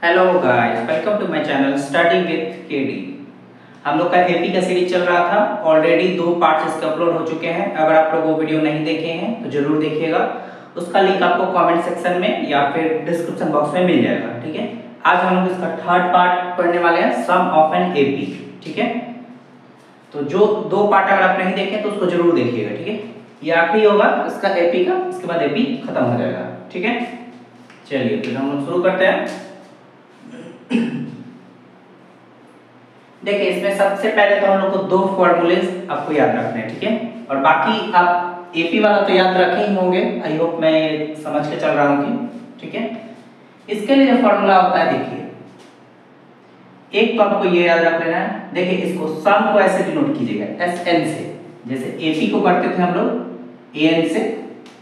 Hello guys, welcome to my channel study with KD. हम लोग का एपी का सीरीज चल रहा था। ऑलरेडी 2 पार्ट्स इसके अपलोड हो चुके हैं। अगर आप लोग वो वीडियो नहीं देखे हैं तो जरूर देखिएगा। उसका लिंक आपको कमेंट सेक्शन में या फिर डिस्क्रिप्शन बॉक्स में मिल जाएगा। ठीक है, आज हम लोग इसका थर्ड पार्ट पढ़ने वाले हैं, सम ऑफ एन एपी। ठीक है, तो जो 2 पार्ट अगर आप नहीं देखे तो उसको जरूर देखिएगा। ठीक है, ये आखिरी होगा इसका एपी का, इसके बाद एपी खत्म हो जाएगा। ठीक है, चलिए फिर हम लोग शुरू करते हैं। देखिए, इसमें सबसे पहले तो हम लोग को 2 फॉर्मूलेज आपको याद रखने हैं। ठीक है, और बाकी आप एपी वाला तो याद रखे ही होंगे। आई होप मैं समझ के चल रहा हूं कि ठीक है। इसके लिए जो फॉर्मूला होता है, देखिए एक तो आपको ये याद रख लेना है। देखिए, इसको सम को ऐसे डिनोट कीजिएगा एसएन से, जैसे एपी को करते थे हम लोग एएन से।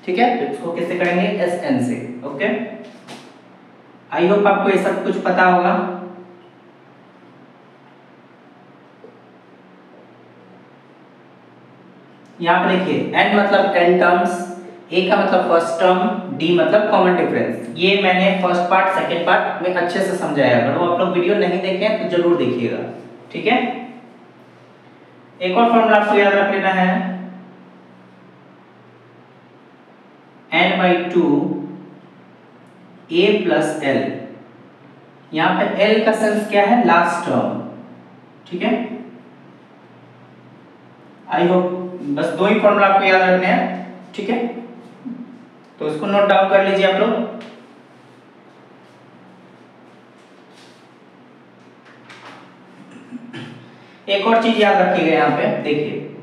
ठीक है, तो इसको कैसे करेंगे? एसएन से। ओके, आई होप आपको ये सब कुछ पता होगा। यहाँ पे देखिए, n मतलब 10 टर्म्स, a का मतलब फर्स्ट टर्म, d मतलब कॉमन डिफरेंस। ये मैंने फर्स्ट पार्ट सेकंड पार्ट में अच्छे से समझाया। अगर वो आप लोग वीडियो नहीं देखे हैं तो जरूर देखिएगा। ठीक है, एक और फॉर्मूला आपको याद रख लेना है, n/2 a + l। यहाँ पे l का सेंस क्या है? Last term. ठीक है, आई होप बस 2 ही फॉर्मूला आपको याद रखने हैं। ठीक है, तो इसको नोट डाउन कर लीजिए आप लोग। एक और चीज याद रखिएगा, यहाँ पे देखिए,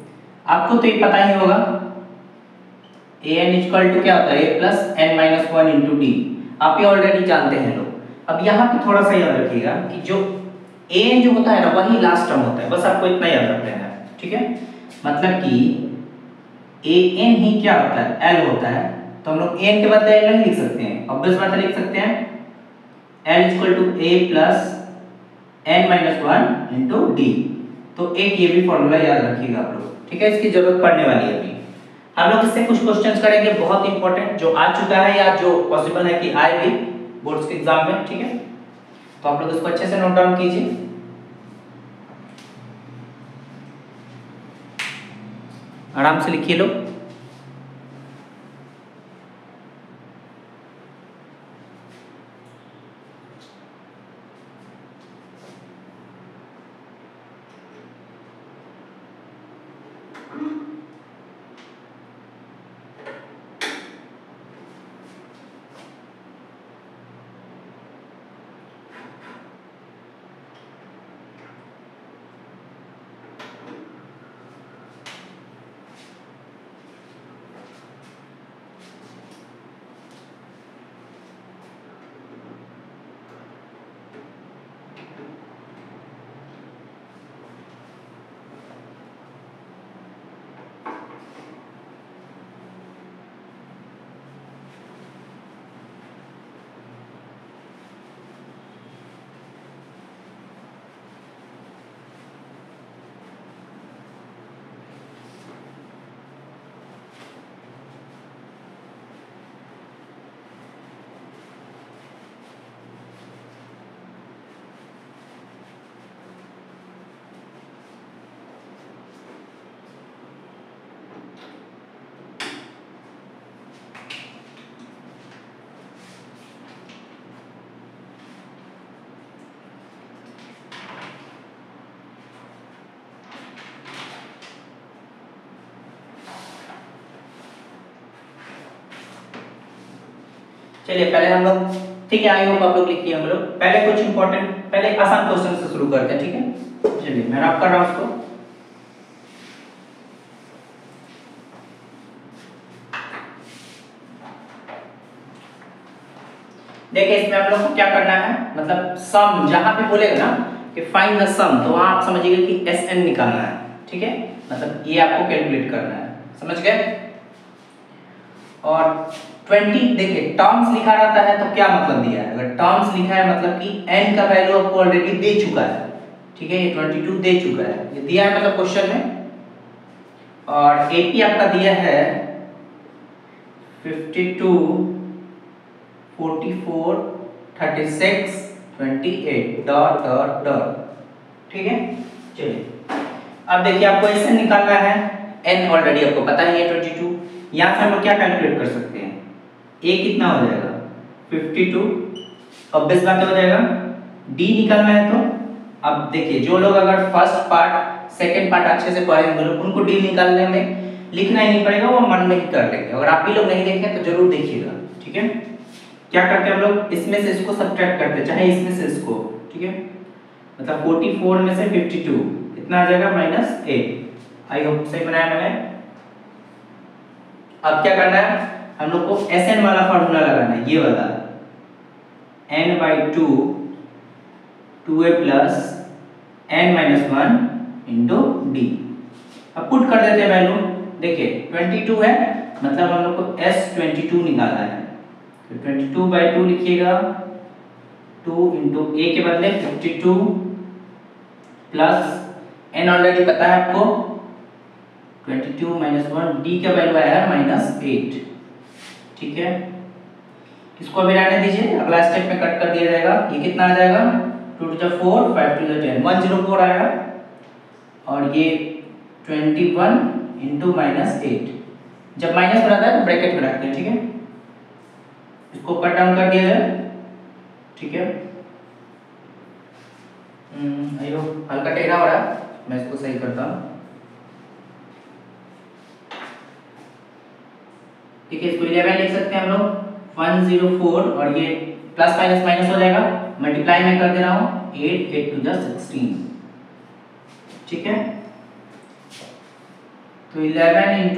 आपको तो ये पता ही होगा an क्या होता है? a + n - 1 × d। आप ये ऑलरेडी जानते हैं लोग। अब यहाँ पे थोड़ा सा याद रखिएगा कि जो an जो होता है ना, वही लास्ट टर्म होता है। बस आपको इतना याद रख लेना है। ठीक है, मतलब कि an ही क्या होता है? l होता है। तो हम लोग an के बदले l नहीं लिख सकते हैं, ऑब्वियस बात है, लिख सकते हैं l = a + n - 1 × d। तो एक ये भी फॉर्मूला याद रखिएगा आप लोग। ठीक है, इसकी जरूरत पड़ने वाली है अभी। हम लोग इससे कुछ क्वेश्चंस करेंगे बहुत इंपॉर्टेंट, जो आ चुका है या जो पॉसिबल है कि आए भी बोर्ड्स के एग्जाम में। ठीक है, तो आप लोग इसको अच्छे से नोट डाउन कीजिए, आराम से लिखिए लोग। चलिए पहले हम लोग, ठीक है, आई होप आप लोग लिखिए। हम लोग पहले कुछ इंपॉर्टेंट, पहले आसान क्वेश्चन से शुरू करते हैं। ठीक है, चलिए मैं रब कर रहा हूं उसको। देखिए, इसमें आप लोग को क्या करना है, मतलब सम जहां पे बोलेगा ना कि फाइंड द सम, तो वहां आप समझिएगा कि एसएन निकालना है। ठीक है, मतलब ये आपको कैलकुलेट करना है। समझ गए? और 20 देखिए, टर्म्स लिखा रहता है तो क्या मतलब दिया है? अगर टर्म्स लिखा है मतलब कि n का वैल्यू आपको ऑलरेडी दे चुका है। ठीक है, ये 22 दे चुका है, ये दिया है मतलब क्वेश्चन में। और एपी आपका दिया है 52, 44, 36 28 डॉट डॉट डॉट। ठीक है, चलिए अब देखिए आपको ऐसे निकालना है, n ऑलरेडी आपको पता ही है 22। यहाँ से हम लोग क्या कैलकुलेट कर सकते हैं, a कितना हो जाएगा 52, ऑब्वियस बात हो जाएगा। d निकालना है तो अब देखिए जो लोग अगर फर्स्ट पार्ट सेकंड पार्ट अच्छे से पढ़े होंगे उनको d निकालने में लिखना ही नहीं पड़ेगा, वो मन में ही कर लेंगे। अगर आप भी लोग नहीं देखें तो जरूर देखिएगा। ठीक है, क्या करते हैं हम लोग, इसमें से इसको सब्ट्रैक्ट करते हैं, चाहे इसमें से इसको। ठीक है, मतलब 44 में से 52 इतना आ जाएगा -8। आई होप सही बनाया मैंने। अब क्या करना है, हम लोग को Sn वाला फार्मूला लगाना है, ये वाला n/2 2a + n-1 * d। अब पुट कर देते हैं वैल्यू। देखिए 22 है, मतलब हम लोग को S22 निकालना है, तो 22/2 लिखिएगा, 2 * a के बदले 52 प्लस n ऑलरेडी पता है आपको 22 - 1, d का वैल्यू आया है -8। ठीक है, इसको अभी रहने दीजिए, अगला स्टेप में कट कर दिया जाएगा। ये कितना आ जाएगा, 2 * 4 5 * 10 104 आएगा, और ये 21 * -8। जब माइनस हो जाता है तो ब्रैकेट में रखते हैं। ठीक है, इसको कट डाउन कर दिया जाए। ठीक है, आइयो हल्का टेढ़ा हो रहा है, मैं इसको सही करता हूँ। ठीक है, इसको 11 लिख सकते हैं हम लोग, 104, और ये प्लस माइनस माइनस हो जाएगा, मल्टीप्लाई में कर दे रहा हूँ, 8 8 * 16। ठीक है, तो 11 *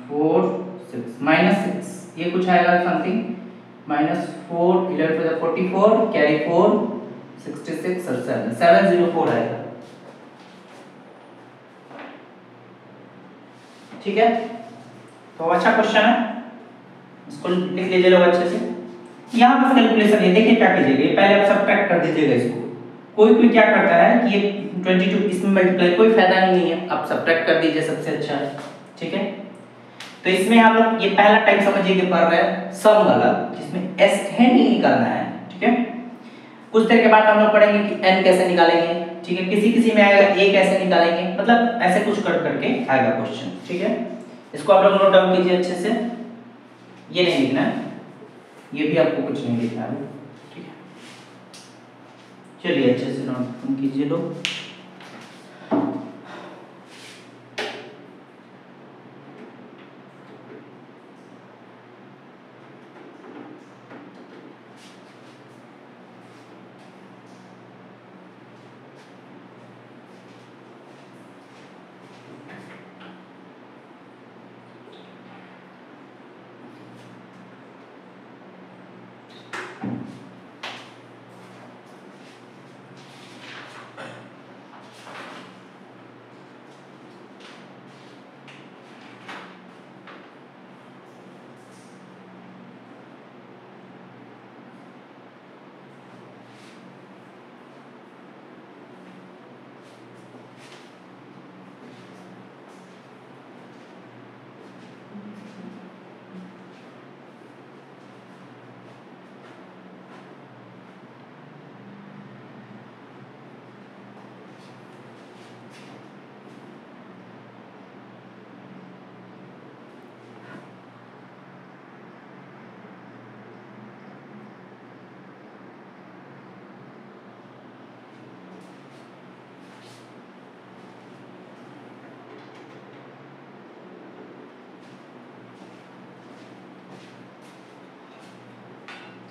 4 6 -6 ये कुछ आएगा समथिंग, -4 11 44 कैरी 4 66 और 704 आएगा। ठीक है, तो अच्छा क्वेश्चन है, इसको लिख लीजिए लोग अच्छे से। यहाँ बस कैलकुलेशन है, देखिए क्या कीजिएगा, पहले आप सब्ट्रैक्ट कर दीजिएगा इसको। कोई क्या करता है कि ये 22 इसमें मल्टीप्लाई, कोई फायदा नहीं है, आप सब्ट्रैक्ट कर दीजिए, सबसे अच्छा है। ठीक है, तो इसमें हम लोग ये पहला टाइप समझिए कि पढ़ रहे हैं सम वाला, जिसमें Sn ही निकालना है। ठीक है, कुछ देर के बाद हम लोग पढ़ेंगे कि n कैसे निकालेंगे। ठीक है, किसी में आएगा a कैसे निकालेंगे, मतलब ऐसे कुछ कर करके आएगा क्वेश्चन। ठीक है, इसको आप लोग नोट डाउन कीजिए अच्छे से, ये नहीं लिखना है, ये भी आपको कुछ नहीं लिखना है। ठीक है, चलिए अच्छे से नोट डाउन कीजिए लोग।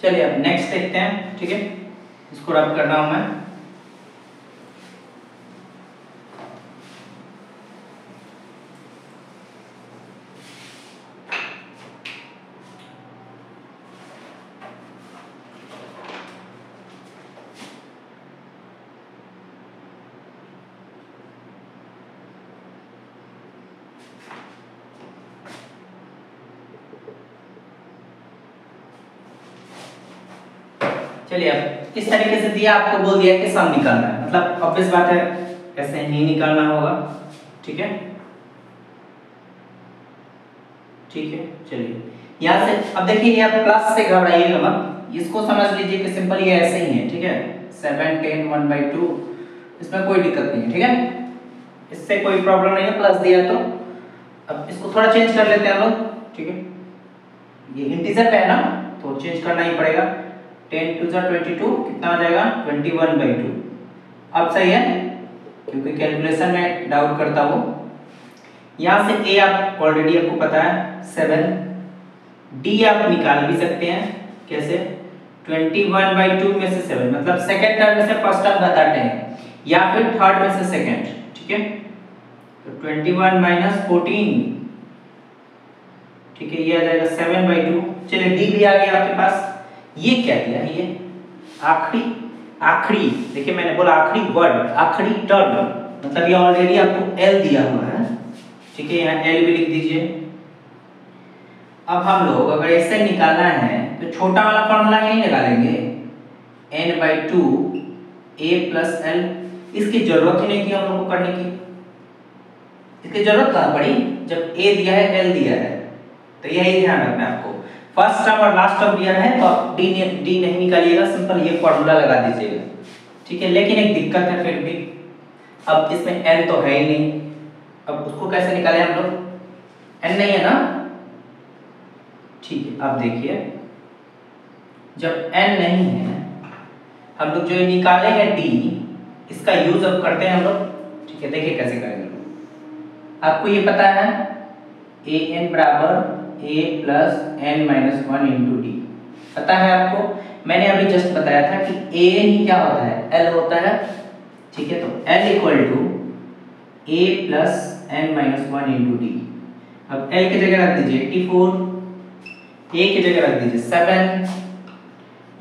चलिए अब नेक्स्ट देखते हैं। ठीक है, इसको रब कर रहा हूं मैं। चलिए अब इस तरीके से दिया, आपको बोल दिया कि सम निकालना है, मतलब ऑब्वियस बात है ऐसे नहीं निकालना होगा। ठीक है, ठीक है, चलिए यहाँ से अब देखिए, यहाँ प्लस से घबराइएगा मत, इसको समझ लीजिए कि सिंपल ये ऐसे ही है, ठीक है। 7 10 1/2, इसमें कोई दिक्कत नहीं है, ठीक है, इससे कोई प्रॉब्लम नहीं है, प्लस दिया है तो। अब इसको थोड़ा चेंज कर लेते हैं हम लोग, ठीक है, ये इंटीजर पे है ना तो चेंज करना ही पड़ेगा। 10 2 22 कितना हो जाएगा 21/2। अब सही है, क्योंकि कैलकुलेशन में डाउट करता हूँ। यहाँ से ए आप ऑलरेडी आपको पता है 7, डी आप निकाल भी सकते हैं, कैसे 21/2 में से 7 मतलब सेकंड टर्म में से फर्स्ट टर्म घटाते हैं या फिर थर्ड में से सेकंड, ठीक है। तो 21 - 14, ठीक है, ये आ जाएगा 7/2। चलिए डी भी आ गया आपके पास। ये क्या दिया है, ये आखिरी देखिए मैंने बोला आखिरी वर्ड, आखिरी टर्म, मतलब ये ऑलरेडी आपको एल दिया हुआ है, ठीक है, यहाँ एल भी लिख दीजिए। अब हम लोग अगर ऐसे निकालना है तो छोटा वाला फॉर्मूला नहीं निकालेंगे, n/2 a + l। इसकी जरूरत ही नहीं थी हम लोग को करने की, इसकी जरूरत कहाँ पड़ी जब a दिया है l दिया है। तो यही ध्यान रखना है आपको, फर्स्ट टर्म और लास्ट टर्म दिया है तो आप डी नहीं निकालिएगा, सिंपल ये फॉर्मूला लगा दीजिएगा, ठीक है। लेकिन एक दिक्कत है फिर भी, अब इसमें n तो है ही नहीं, अब उसको कैसे निकालें हम लोग, n नहीं है ना, ठीक है। अब देखिए जब n नहीं है, हम लोग जो निकाले हैं d, इसका यूज अब करते हैं हम लोग, ठीक है। देखिए कैसे करेंगे, आपको ये पता है an बराबर a + n - 1 × d, पता है आपको। मैंने अभी जस्ट बताया था कि a ही क्या होता है, l होता है, ठीक है। तो l = a + n - 1 × d। अब l की जगह रख दीजिए 84, a की जगह रख दीजिए 7,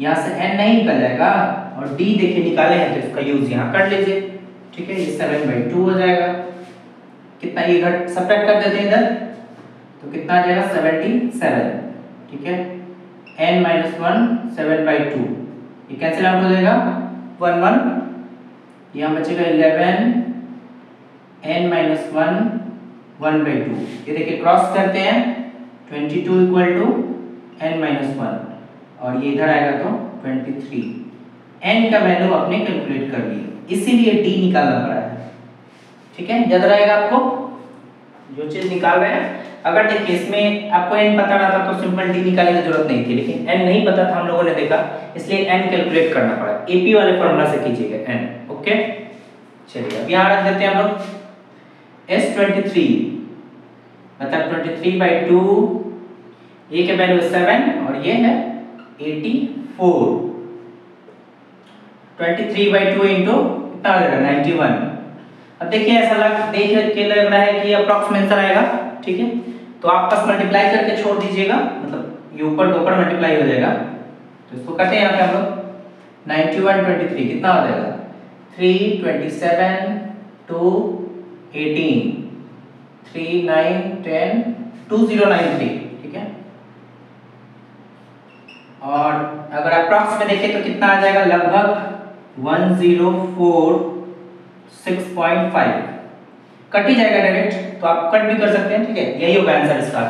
यहाँ से n नहीं निकल जाएगा, और d देखिए निकाले हैं तो इसका यूज यहाँ कर लीजिए, ठीक है। ये 7/2 हो जाएगा, कितना ये घट सब्ट्रैक्ट कर देते हैं इधर, तो कितना आ जाएगा 77, ठीक है। n - 1 7/2, ये कैंसिल आउट हो जाएगा 1 1, यहाँ बचेगा 11, n - 1 1/2। ये देखिए क्रॉस करते हैं 22 = n - 1, और ये इधर आएगा तो 23। n का वैल्यू आपने कैलकुलेट कर लिया, इसीलिए d निकालना पड़ा है, ठीक है। याद रहेगा आपको जो चीज निकाल रहे हैं। अगर देखिए इसमें आपको n पता रहता तो सिंपल d निकालने की जरूरत नहीं थी, लेकिन n नहीं पता था हम लोगों ने देखा, इसलिए n कैलकुलेट करना पड़ा। AP वाले फॉर्मूला से कीजिएगा n, ओके। चलिए अब यहाँ रख देते हैं हम लोग S23 मतलब 23/2, a के वैल्यू 7 और ये है 84। 23/2 इंटू कितना हो जाएगा 91। अब देखिए ऐसा देख के लग रहा है कि अप्रॉक्सीमेशन आएगा, ठीक है। तो आप बस मल्टीप्लाई करके छोड़ दीजिएगा, मतलब ये ऊपर ऊपर मल्टीप्लाई हो जाएगा। तो इसको करते हैं यहाँ पे हम लोग 91 23 कितना हो जाएगा 3 27 2 18 3 9 10 2093, ठीक है। और अगर अप्रॉक्स में देखें तो कितना आ जाएगा लगभग 1046.5, कट ही जाएगा डायरेक्ट, तो आप कट भी कर सकते हैं, ठीक है। यही होगा आंसर इसका।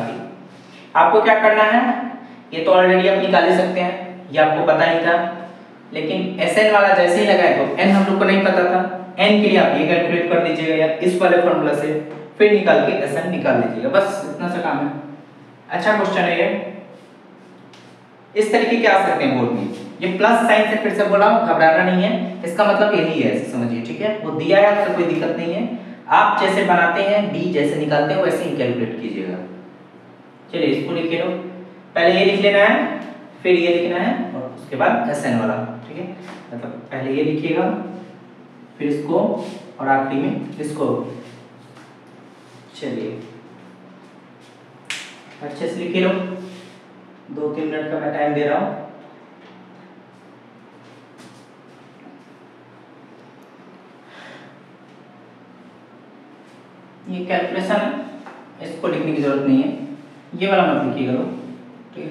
आपको क्या करना है, ये तो ऑलरेडी आप निकाल ही सकते हैं, ये आपको पता ही था, लेकिन Sn वाला जैसे ही लगाए तो n हम लोग को नहीं पता था, n के लिए आप ये कैलकुलेट कर दीजिएगा या इस वाले फॉर्मूला से, फिर निकाल के Sn निकाल दीजिएगा, बस इतना सा काम है। अच्छा क्वेश्चन है ये, इस तरीके के आ सकते हैं बोर्ड में। ये प्लस साइन से फिर से बोला, घबराना नहीं है, इसका मतलब यही है, ऐसे समझिए, ठीक है। वो दिया है आपसे कोई दिक्कत नहीं है, आप जैसे बनाते हैं d जैसे निकालते हैं वैसे ही कैलकुलेट कीजिएगा। चलिए इसको लिख लो, पहले ये लिख लेना है, फिर ये लिखना है, और उसके बाद Sn वाला, ठीक है। मतलब पहले ये लिखिएगा, फिर इसको, और आखिरी में इसको। चलिए अच्छे से लिख लो, 2-3 मिनट का मैं टाइम दे रहा हूँ। ये कैलकुलेशन है, इसको लिखने की जरूरत नहीं है, ये वाला मत लिखिएगा लो, ठीक है।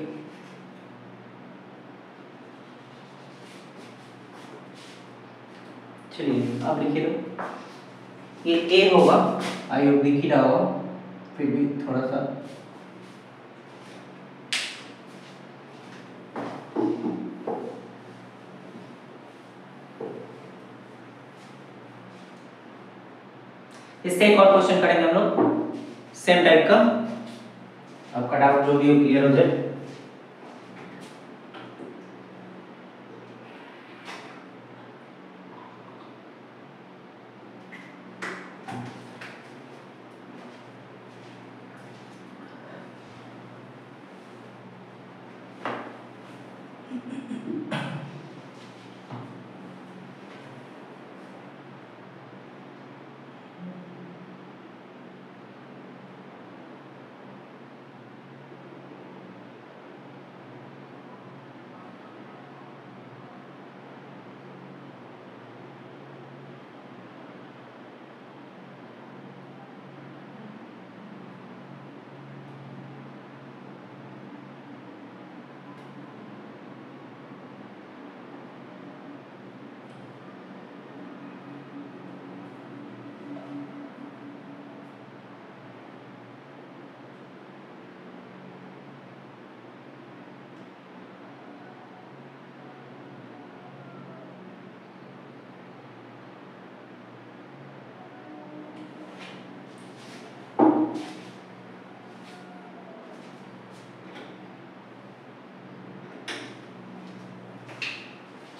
चलिए आप लिखिए लो, ये a होगा, आई होप दिख ही रहा होगा, फिर भी थोड़ा सा इससे एक और क्वेश्चन करेंगे हम लोग सेम टाइप का, आपका डाउट जो भी हो क्लियर हो जाए।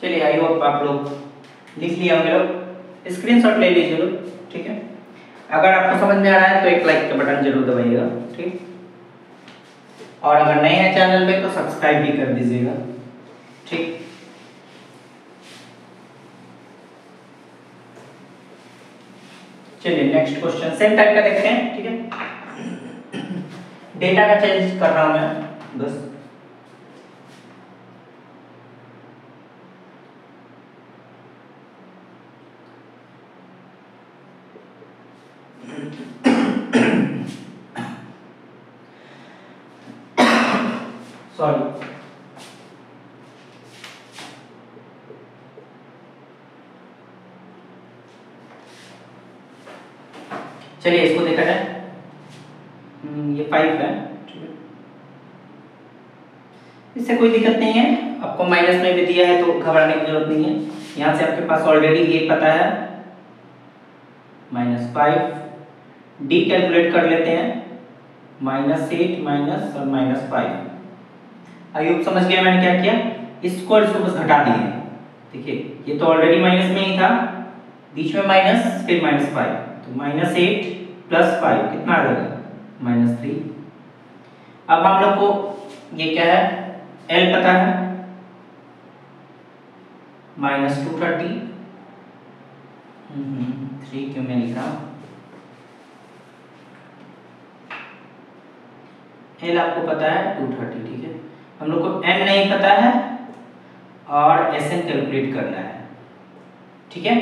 चलिए आई होप आप लोग लिख लिया होंगे, लोग स्क्रीनशॉट ले लीजिए लोग, ठीक है। अगर आपको समझ में आ रहा है तो एक लाइक का बटन जरूर दबाइएगा, ठीक। और अगर नए हैं चैनल पे तो सब्सक्राइब भी कर दीजिएगा, ठीक। चलिए नेक्स्ट क्वेश्चन सेम टाइप का देखते हैं, ठीक है। डेटा का चेंज कर रहा हूं मैं बस। सॉरी, चलिए इसको देखा जाए। ये 5 है, ठीक है। इससे कोई दिक्कत नहीं है, आपको माइनस में भी दिया है तो घबराने की जरूरत नहीं है। यहाँ से आपके पास ऑलरेडी ये पता है -5, डी कैलकुलेट कर लेते हैं -8 माइनस और -5। आई होप समझ गया मैंने क्या किया, इसको बस घटा दिए। देखिए ये तो ऑलरेडी माइनस में ही था, बीच में माइनस फिर -5, तो -8 + 5 कितना आ जाएगा -3। अब हम लोग को ये क्या है, L पता है -230। 3 क्यों मैं लिख रहा हूँ, L आपको पता है 230, ठीक है। हम लोग को n नहीं पता है और Sn कैलकुलेट करना है, ठीक है।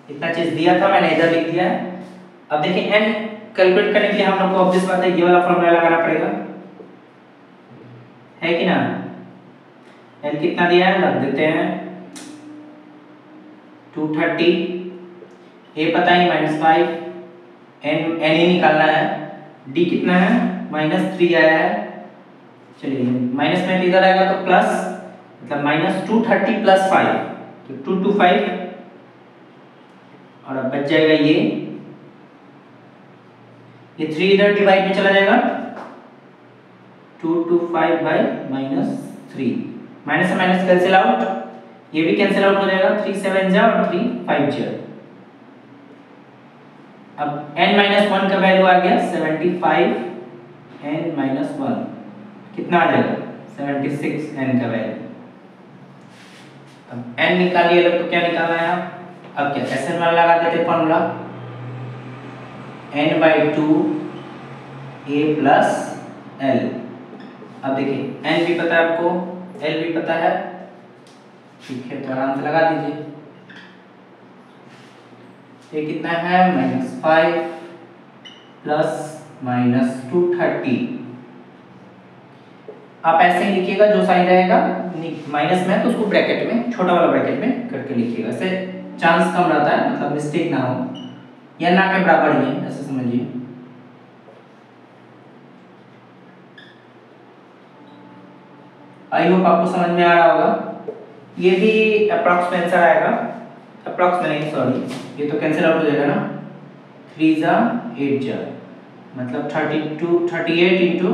इतना चीज दिया था मैंने इधर लिख दिया है। अब देखिए n कैलकुलेट करने के लिए हम लोग को ऑब्वियस बात है ये वाला फॉर्मूला लगाना पड़ेगा, है कि ना। n कितना दिया है लग देते हैं 230, a पता है -5, n ही निकालना है, d कितना है -3 आया है। चलिए माइनस में इधर आएगा तो प्लस, मतलब -230 + 5 तो 225, और अब बच जाएगा ये 3 इधर डिवाइड में चला जाएगा, 225/-3, माइनस से माइनस कैंसिल आउट, ये भी कैंसिल आउट हो जाएगा, 3 7 जा और 3 5 जा। अब n-1 का वैल्यू आ गया 75, n-1 कितना आ जाएगा 76 n का वैल्यू। अब n निकालिए लोग तो क्या निकालना है आप, अब क्या Sn वाला लगा देते फॉर्मूला, n/2 a + l। अब देखिए n भी पता है आपको, l भी पता है, ठीक है, तो आराम से लगा दीजिए। ये कितना है -5 + -230। आप ऐसे ही लिखिएगा, जो साइन रहेगा माइनस में है तो उसको ब्रैकेट में, छोटा वाला ब्रैकेट में करके लिखिएगा, ऐसे चांस कम रहता है, मतलब मिस्टेक ना हो, या ना के बराबर ही है, ऐसे समझिए। आई होप आपको समझ में आ रहा होगा। ये भी अप्रॉक्स में आंसर आएगा, अप्रॉक्स में नहीं, सॉरी, ये तो कैंसिल आउट हो जाएगा ना, 3 जा 8 जा, मतलब 38 इंटू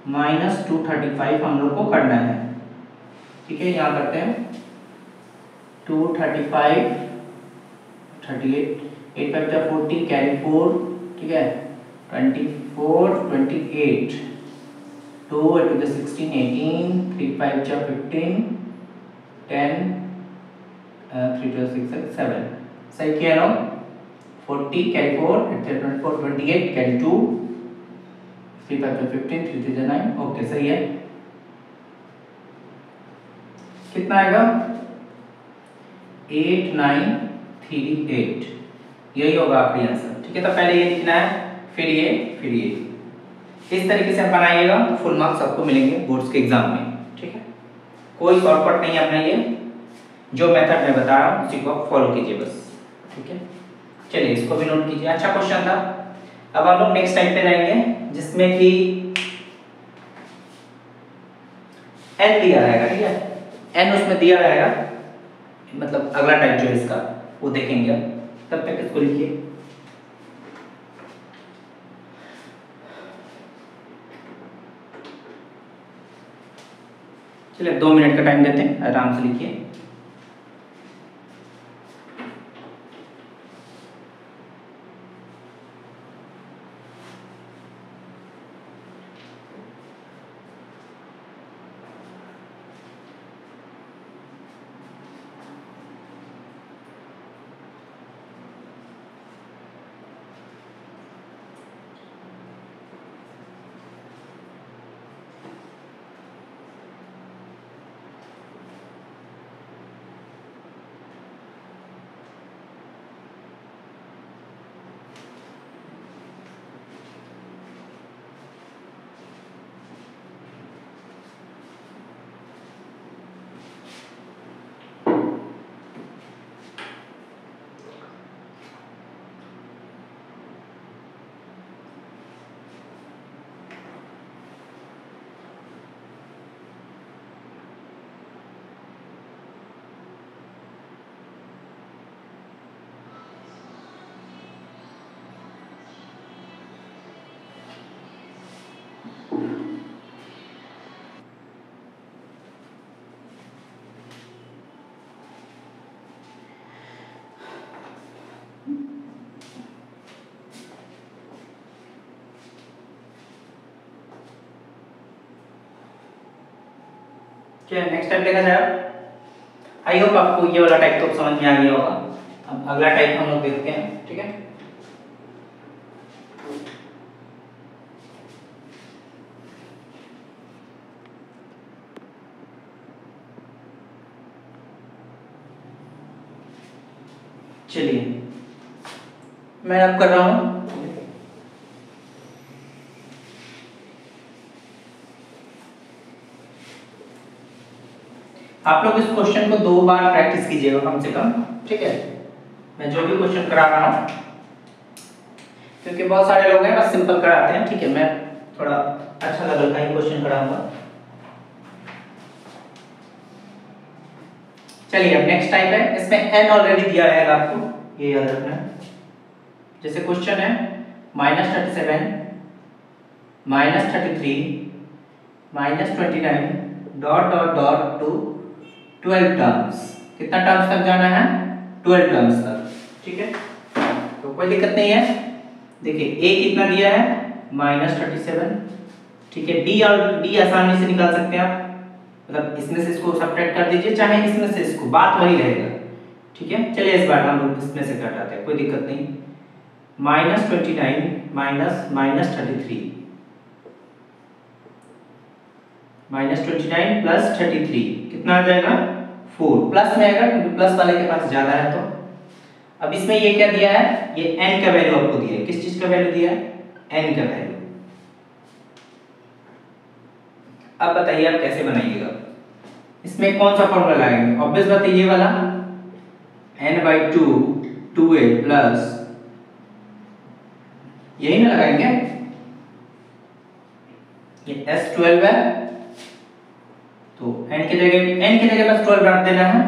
-235 हम लोग को करना है। ठीक है, यहाँ करते हैं 235 38 8 5 जा 40 कैरी 4, ठीक है 24 28 2 8 to 16 18 3 5 जा 15 10 3 to 6 7 सही किया ना। 40 कैरी 4 24 28 कैरी 2 3 5 to 15 3 3 9 ओके सही है। कितना आएगा 8938, यही होगा आखिरी आंसर। ठीक है, तो पहले ये लिखना है, फिर ये, फिर ये। इस तरीके से आप बनाइएगा, फुल मार्क्स आपको मिलेंगे बोर्ड्स के एग्जाम में। ठीक है, कोई शॉर्टकट नहीं है अपना, ये जो मेथड मैं बता रहा हूँ उसी को आप फॉलो कीजिए बस। ठीक है, चलिए इसको भी नोट कीजिए, अच्छा क्वेश्चन था। अब हम लोग नेक्स्ट टाइप पे जाएंगे जिसमें कि n दिया रहेगा। ठीक है, n उसमें दिया रहेगा, मतलब अगला टाइप जो है इसका वो देखेंगे। तब तक इसको लिखिए। चलिए 2 मिनट का टाइम देते हैं, आराम से लिखिए। नेक्स्ट टाइप देखा जाए। आई होप आपको ये वाला टाइप तो समझ में आ गया होगा। अब अगला टाइप हम लोग देखते हैं। ठीक है, चलिए मैं अब कर रहा हूं। आप लोग इस क्वेश्चन को 2 बार प्रैक्टिस कीजिएगा कम से कम। ठीक है, मैं जो भी क्वेश्चन करा रहा हूँ, क्योंकि बहुत सारे लोग हैं बस सिंपल कराते हैं। ठीक है, मैं थोड़ा अच्छा लेवल का ही क्वेश्चन कराऊंगा। चलिए अब नेक्स्ट टाइप है, इसमें n ऑलरेडी दिया रहेगा आपको, ये याद रखना। जैसे क्वेश्चन है -37 -33 -29 dot dot dot to 12 terms. कितना टर्म्स तक जाना है? 12 टर्म्स तक। ठीक है, तो कोई दिक्कत नहीं है। देखिए a कितना दिया है -37। ठीक है, d और d आसानी से निकाल सकते हैं आप, मतलब इसमें से इसको सब्ट्रैक्ट कर दीजिए, चाहे इसमें से इसको, बात वही रहेगा। ठीक है, चलिए इस बार हम लोग इसमें से घटाते हैं, कोई दिक्कत नहीं। -29 -33 -29 प्लस 33 कितना आ जाएगा 4। प्लस में आएगा क्योंकि प्लस वाले के पास ज्यादा है। तो अब इसमें ये क्या दिया है, ये n का वैल्यू आपको दिया है। किस चीज का वैल्यू दिया है? n का वैल्यू। अब बताइए आप कैसे बनाइएगा, इसमें कौन सा फॉर्मूला लगाएंगे? ऑब्वियस बात है ये वाला n/2 2a प्लस, यही ना लगाएंगे। ये s12 है, तो n की जगह बस 12 रख देना है।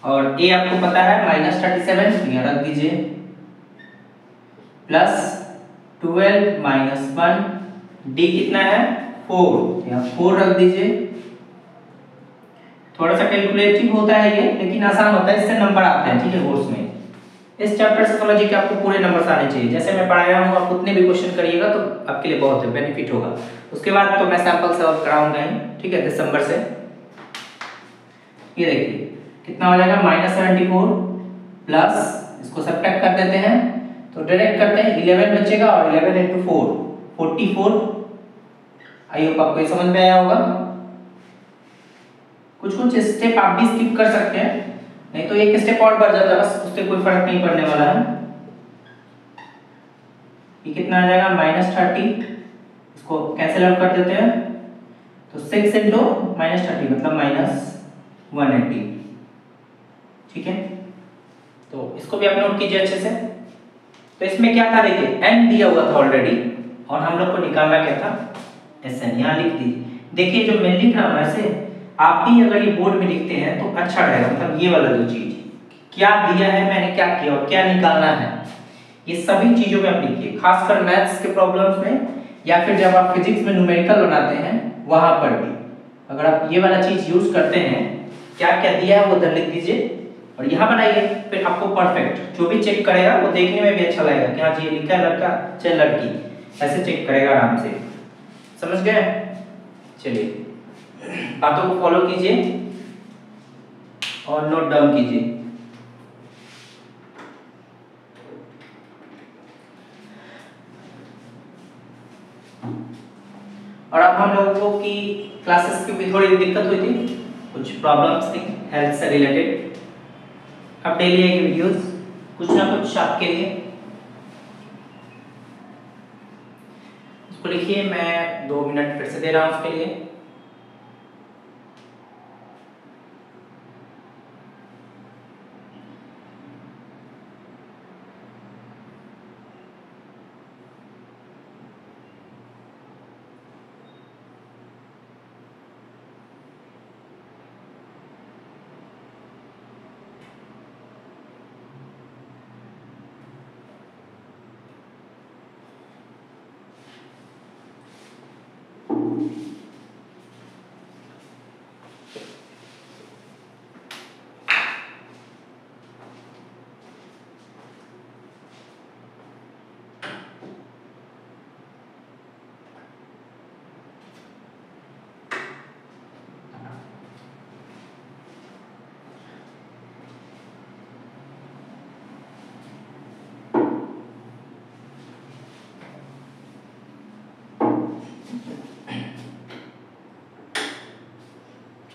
और a आपको पता है -37, यहाँ रख दीजिए। प्लस 12 माइनस 1, डी कितना है 4, यहाँ 4 रख दीजिए। थोड़ा सा कैलकुलेटिव होता है ये, लेकिन आसान होता है, इससे नंबर आते हैं, ठीक है बोर्ड्स में। इस चैप्टर से समझिए कि आपको पूरे नंबर्स आने चाहिए, जैसे मैं पढ़ाया हूँ आप उतने भी क्वेश्चन करिएगा तो आपके लिए बहुत बेनिफिट होगा। उसके बाद तो मैं सैंपल सॉल्व कराऊंगा ही, ठीक है, दिसंबर से। ये देखिए कितना हो जाएगा -74 प्लस, इसको सब्ट्रैक्ट कर देते हैं तो डायरेक्ट करते हैं, 11 बचेगा और 11 × 4 44। आई होप आपको ये समझ में आया होगा। कुछ स्टेप आप भी स्किप कर सकते हैं, नहीं तो एक स्टेप और बढ़ जाता है, बस उससे कोई फर्क नहीं पड़ने वाला है। ये कितना आ जाएगा -30, इसको कैंसिल आउट कर देते हैं तो 6 × -30 मतलब -180, ठीक है। तो इसको भी आप नोट कीजिए अच्छे से। तो इसमें क्या था देखिए, n दिया हुआ था ऑलरेडी और हम लोग को निकालना क्या था, Sn, यहाँ लिख दीजिए। देखिए जो मैं लिख रहा हूँ ऐसे आप भी अगर ये बोर्ड में लिखते हैं तो अच्छा रहेगा, मतलब ये वाला जो चीज क्या दिया है, मैंने क्या किया और क्या निकालना है, ये सभी चीजों में आप लिखिए, खासकर मैथ्स के प्रॉब्लम्स में या फिर जब आप फिजिक्स में न्यूमेरिकल बनाते हैं वहां पर भी अगर आप ये वाला चीज यूज करते हैं, क्या क्या दिया है वो उधर लिख दीजिए और यहाँ बनाइए, फिर आपको परफेक्ट जो भी चेक करेगा वो देखने में भी अच्छा लगेगा कि हाँ जी ये लिखा है लड़का चाहे लड़की, ऐसे चेक करेगा आराम से। समझ गए? चलिए बातों को फॉलो कीजिए और नोट डाउन कीजिए। और अब हम लोगों की क्लासेस की भी थोड़ी दिक्कत हुई थी, कुछ प्रॉब्लम्स थी हेल्थ से रिलेटेड। अब डेली एक वीडियोस कुछ ना कुछ आपके लिए, उसको लिखिए, मैं 2 मिनट फिर से दे रहा हूँ उसके लिए।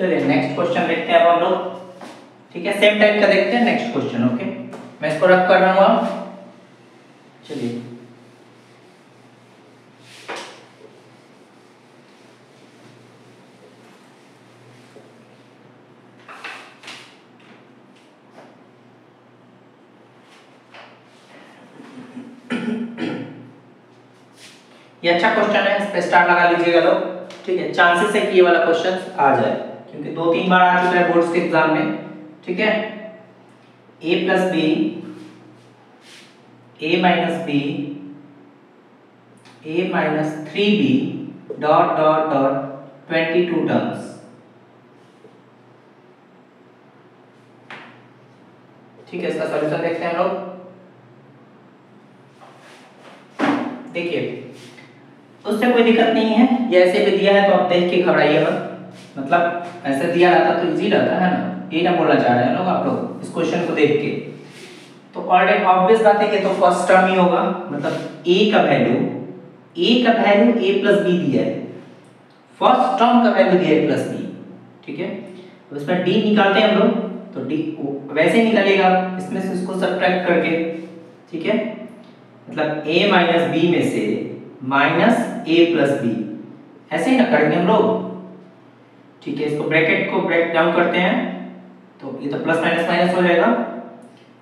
चलिए नेक्स्ट क्वेश्चन देखते हैं अब हम लोग, ठीक है, सेम टाइप का देखते हैं नेक्स्ट क्वेश्चन। ओके मैं इसको रख कर रहा हूँ अब। चलिए ये अच्छा क्वेश्चन है, इस पे स्टार लगा लीजिएगा लोग, ठीक है। चांसेस है कि ये वाला क्वेश्चन आ जाए क्योंकि 2-3 बार आ चुका है बोर्ड्स के एग्जाम में, ठीक है। a + b a - b a - 3b dot dot dot 22 terms, ठीक है। इसका सॉल्यूशन देखते हैं हम लोग। देखिए उससे कोई दिक्कत नहीं है, ये ऐसे भी दिया है तो आप देख के घबराइए मत, मतलब ऐसे दिया रहता तो इजी रहता है ना, ये ना बोलना चाह रहे हैं लोग आप लोग इस क्वेश्चन को देख के। तो ऑलरेडी ऑब्वियस बात है कि तो फर्स्ट टर्म ही होगा, मतलब a का वैल्यू a + b दिया है, फर्स्ट टर्म का वैल्यू दिया है +b, ठीक है। तो इसमें d निकालते हैं हम लोग, तो d वैसे निकलेगा इसमें से इसको सब्ट्रैक्ट करके, ठीक है। मतलब a - b में से -a + b, ऐसे ही ना करेंगे हम लोग, ठीक है। इसको ब्रैकेट को ब्रेक डाउन करते हैं तो ये तो प्लस माइनस माइनस हो जाएगा।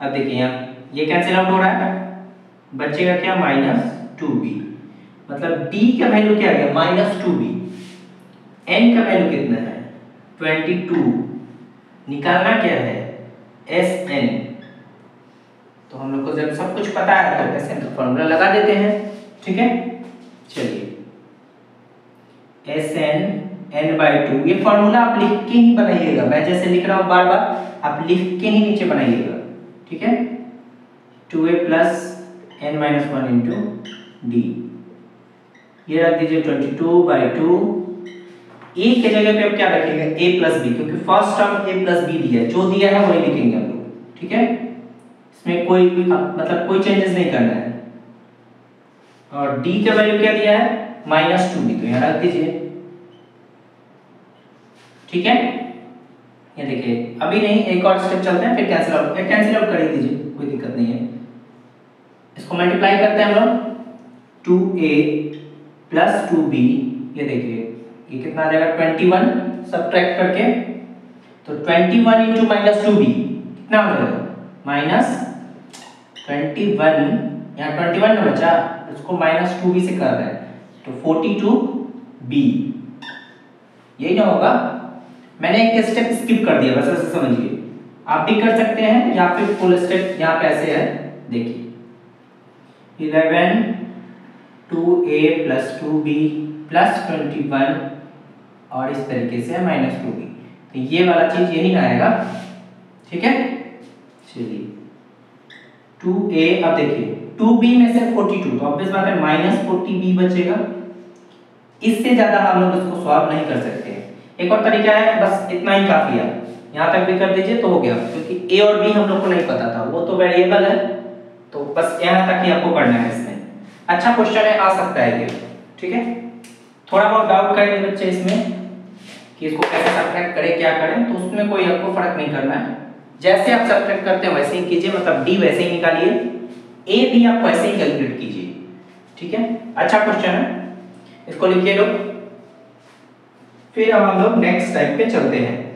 अब देखिए यहाँ ये कैंसिल आउट हो रहा है, बचेगा क्या -2b, मतलब d का वैल्यू क्या आ गया -2b, n का वैल्यू कितना है 22, निकालना क्या है Sn, तो हम लोग को जब सब कुछ पता है तो कैसे तो फॉर्मूला लगा देते हैं, ठीक है। चलिए Sn(n/2), ये फॉर्मूला आप लिख के ही बनाइएगा, मैं जैसे लिख रहा हूँ बार बार आप लिख के ही नीचे बनाइएगा, ठीक है। 2a + n-1 इंटू डी, ये रख दीजिए 22/2। ए के जगह पे अब क्या रखेंगे, a + b, क्योंकि फर्स्ट टर्म a + b दिया है, जो दिया है वही लिखेंगे हम लोग, ठीक है। इसमें कोई भी मतलब कोई चेंजेस नहीं करना है। और d का वैल्यू क्या दिया है, -2b, तो यहाँ रख दीजिए, ठीक है। ये देखिए अभी नहीं, एक और स्टेप चलते हैं, फिर कैंसिल आउट कर दीजिए, कोई दिक्कत नहीं है। इसको मल्टीप्लाई करते हैं हम लोग, 2a + 2b, ये देखिए ये कितना आ जाएगा 21, सब्ट्रैक्ट करके, तो 21 इंटू -2b कितना हो जाएगा, -21, यहाँ 21 ना बचा, उसको -2b से कर रहे हैं, तो 42b, यही ना होगा। मैंने एक स्टेप स्किप कर दिया, बस ऐसे समझिए, आप भी कर सकते हैं, या फिर फुल स्टेप यहाँ पे ऐसे है, देखिए 11 2a + 2b + 21 और इस तरीके से -2b, तो ये वाला चीज यही ना आएगा, ठीक है। चलिए 2a, अब देखिए 2b में से 42, तो ऑब्वियस बात है -40b बचेगा, इससे ज्यादा हम लोग इसको सॉल्व नहीं कर सकते। एक और तरीका है, बस इतना ही काफी है, यहाँ तक भी कर दीजिए तो हो गया, क्योंकि a और b हम लोग को नहीं पता था, वो तो वेरिएबल है, तो बस यहाँ तक ही आपको करना है। इसमें अच्छा क्वेश्चन है, आ सकता है ये, ठीक है। थोड़ा बहुत डाउट करेंगे बच्चे इसमें कि इसको कैसे सब्ट्रैक्ट करें, क्या करें, तो उसमें कोई आपको फर्क नहीं करना है, जैसे आप सब्ट्रैक्ट करते हैं वैसे ही कीजिए, मतलब d वैसे ही निकालिए, a भी आप वैसे ही कैलकुलेट कीजिए, ठीक है। अच्छा क्वेश्चन है, इसको लिखिए लोग, फिर अब हम लोग नेक्स्ट टाइप पे चलते हैं।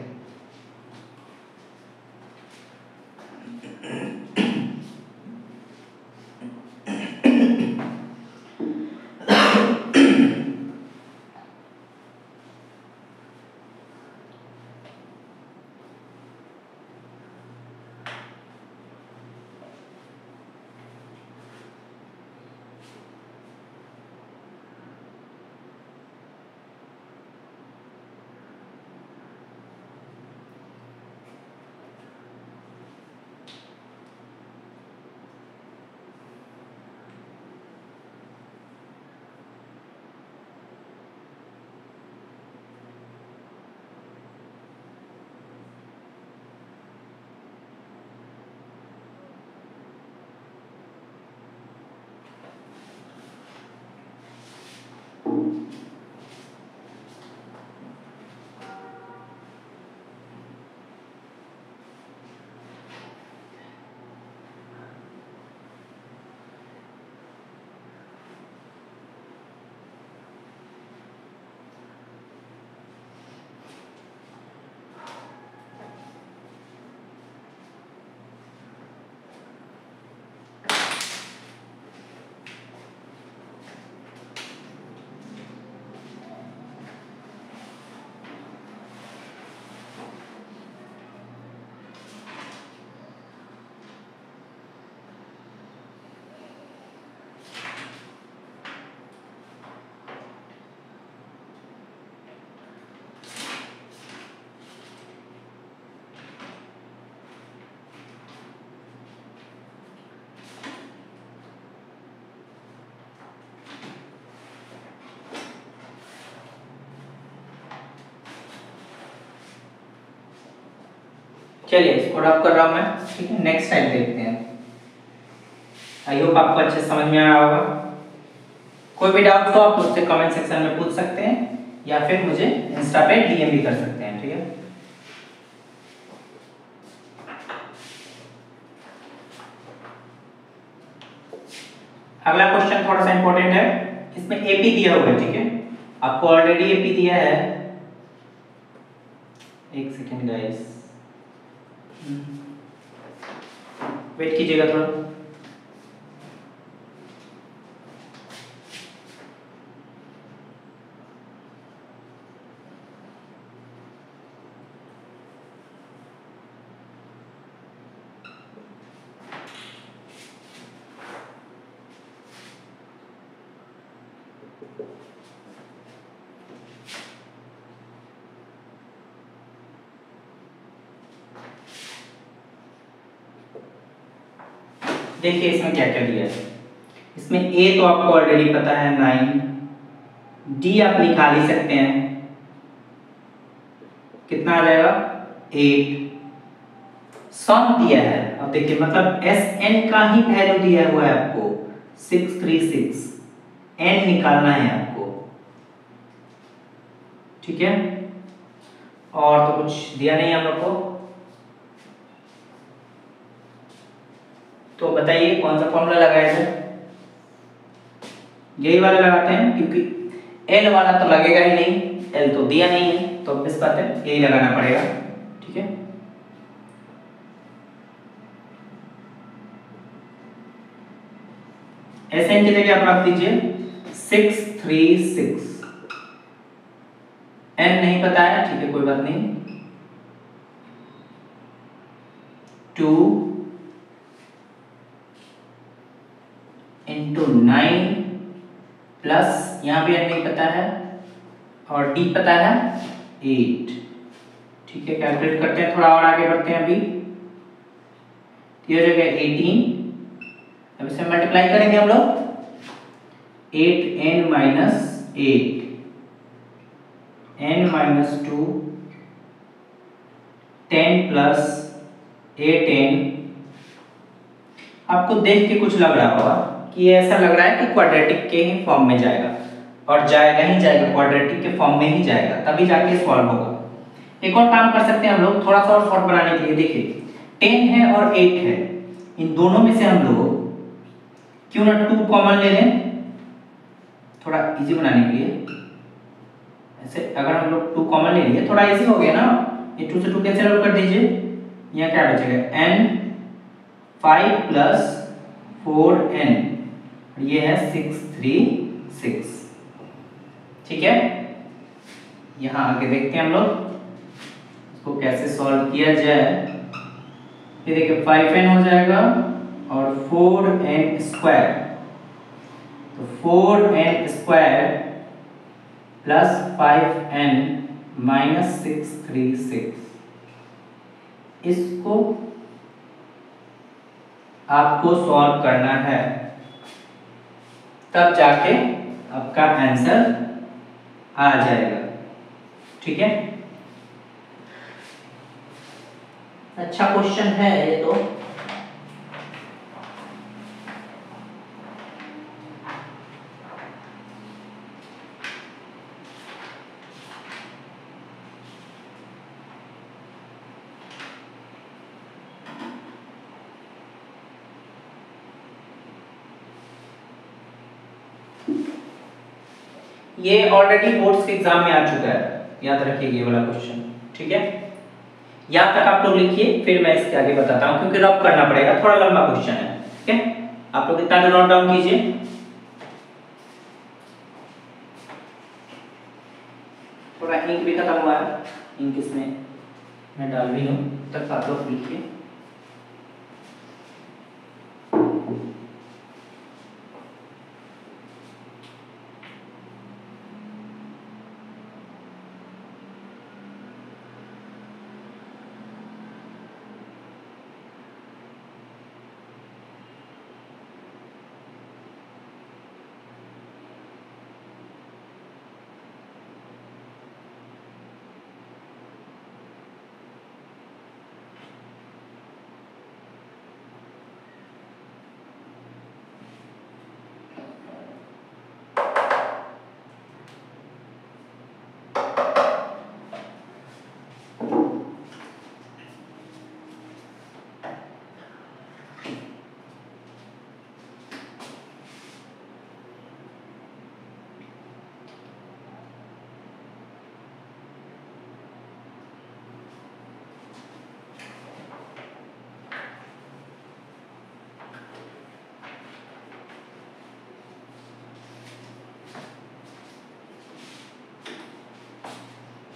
चलिए इसको रब कर रहा हूं मैं, ठीक है। नेक्स्ट टाइप देखते हैं, आई होप आपको अच्छे से समझ में आया होगा। कोई भी डाउट तो आप मुझसे कमेंट सेक्शन में पूछ सकते हैं, या फिर मुझे इंस्टा पे डीएम भी कर सकते हैं, ठीक है। अगला क्वेश्चन थोड़ा सा इंपॉर्टेंट है, इसमें एपी दिया हुआ है, ठीक है, आपको ऑलरेडी एपी दिया है। एक सेकेंड गाइस, वेट कीजिएगा थोड़ा। देखिए इसमें क्या क्या दिया है। इसमें a तो आपको ऑलरेडी पता है 9, d आप निकाल ही सकते हैं, कितना आ जाएगा 8, सम दिया है। अब देखिए मतलब Sn का ही वैल्यू दिया हुआ है आपको 636, n निकालना है आपको, ठीक है। और तो कुछ दिया नहीं हम लोग को, तो बताइए कौन सा फॉर्मूला लगाया जाए। यही वाला लगाते हैं क्योंकि L वाला तो लगेगा ही नहीं, L तो दिया नहीं है, तो इस बात है यही लगाना पड़ेगा, ठीक है। Sn की जगह आप रख दीजिए 636, n नहीं पता है, ठीक है कोई बात नहीं, 2 इंटू 9 प्लस यहाँ भी n नहीं पता है और d पता है 8, ठीक है। कैलकुलेट करते हैं, थोड़ा और आगे बढ़ते हैं अभी, ये हो जाएगा 18, अब इसे मल्टीप्लाई करेंगे हम लोग, 8n minus 8, n minus 2, 10 plus 8n। आपको देख के कुछ लग रहा होगा कि ये ऐसा लग रहा है कि क्वाड्रेटिक के ही फॉर्म में जाएगा, और जाएगा ही जाएगा, क्वाड्रेटिक के फॉर्म में ही जाएगा, तभी जाके सॉल्व होगा। एक और काम कर सकते हैं हम लोग, थोड़ा सा और शॉर्ट बनाने के लिए, देखिए 10 है और 8 है, इन दोनों में से हम लोग क्यों ना 2 कॉमन ले लें, थोड़ा इजी बनाने के लिए। ऐसे अगर हम लोग 2 कॉमन ले लिए, थोड़ा इजी हो गया ना, ये 2 से 2 कैंसिल आउट कर दीजिए, यहाँ क्या बचेगा n 5 प्लस 4n, ये है 636, ठीक है। यहाँ आगे देखते हैं हम लोग इसको कैसे सॉल्व किया जाए। ये देखिए 5n हो जाएगा और 4n स्क्वायर, तो 4n square plus 5n minus 636, इसको आपको सॉल्व करना है, तब जाके आपका आंसर आ जाएगा, ठीक है। अच्छा क्वेश्चन है ये तो। ये ऑलरेडी बोर्ड्स के एग्जाम में आ चुका है, याद रखिएगा ये वाला क्वेश्चन, ठीक है। यहाँ तक आप लोग लिखिए, फिर मैं इसके आगे बताता हूँ, क्योंकि रब करना पड़ेगा, थोड़ा लंबा क्वेश्चन है, ठीक है। आप लोग इतना नोट डाउन कीजिए। थोड़ा इंक भी खत्म हुआ है, इंक इसमें मैं डाल भी दूँ, तक आप लोग लिखिए।